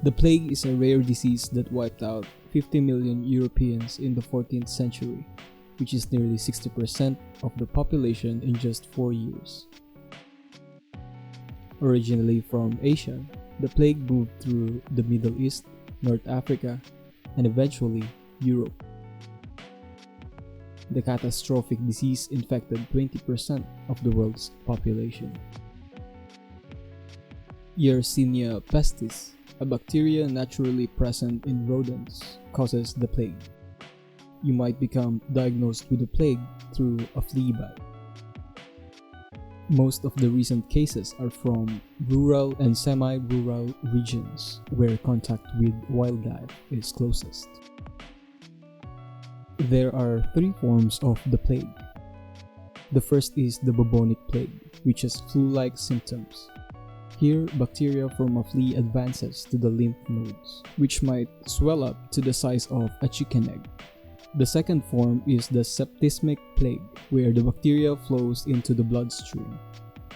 The plague is a rare disease that wiped out 50 million Europeans in the 14th century, which is nearly 60% of the population in just 4 years. Originally from Asia, the plague moved through the Middle East, North Africa, and eventually Europe. The catastrophic disease infected 20% of the world's population. Yersinia pestis, a bacteria naturally present in rodents, causes the plague. You might become diagnosed with the plague through a flea bite. Most of the recent cases are from rural and semi-rural regions where contact with wildlife is closest. There are 3 forms of the plague. The first is the Bubonic Plague, which has flu-like symptoms. Here, bacteria from a flea advances to the lymph nodes, which might swell up to the size of a chicken egg. The second form is the Septicemic Plague, where the bacteria flows into the bloodstream.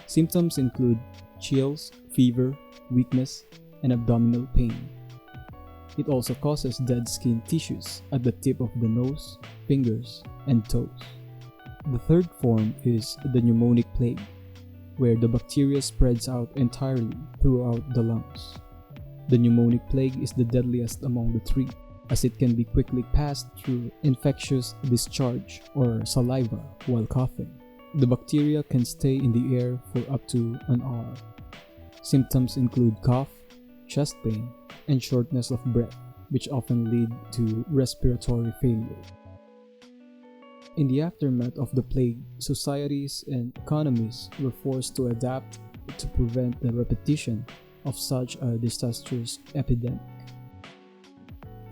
Symptoms include chills, fever, weakness, and abdominal pain. It also causes dead skin tissues at the tip of the nose, fingers, and toes. The third form is the Pneumonic Plague, where the bacteria spreads out entirely throughout the lungs. The Pneumonic Plague is the deadliest among the 3, as it can be quickly passed through infectious discharge or saliva while coughing. The bacteria can stay in the air for up to an hour. Symptoms include cough, chest pain, and shortness of breath, which often lead to respiratory failure. In the aftermath of the plague, societies and economies were forced to adapt to prevent the repetition of such a disastrous epidemic.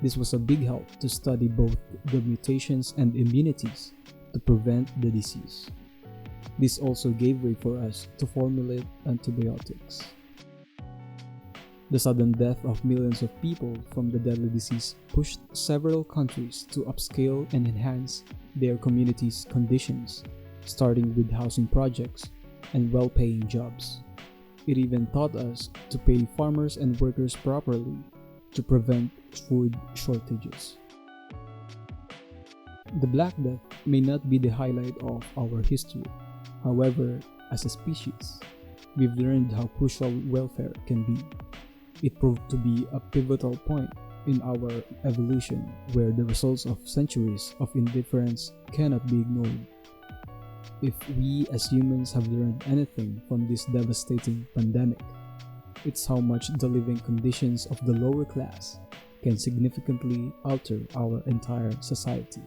This was a big help to study both the mutations and immunities to prevent the disease. This also gave way for us to formulate antibiotics. The sudden death of millions of people from the deadly disease pushed several countries to upscale and enhance their communities' conditions, starting with housing projects and well-paying jobs. It even taught us to pay farmers and workers properly to prevent food shortages. The Black Death may not be the highlight of our history. However, as a species, we've learned how crucial welfare can be. It proved to be a pivotal point in our evolution where the results of centuries of indifference cannot be ignored. If we as humans have learned anything from this devastating pandemic, it's how much the living conditions of the lower class can significantly alter our entire society.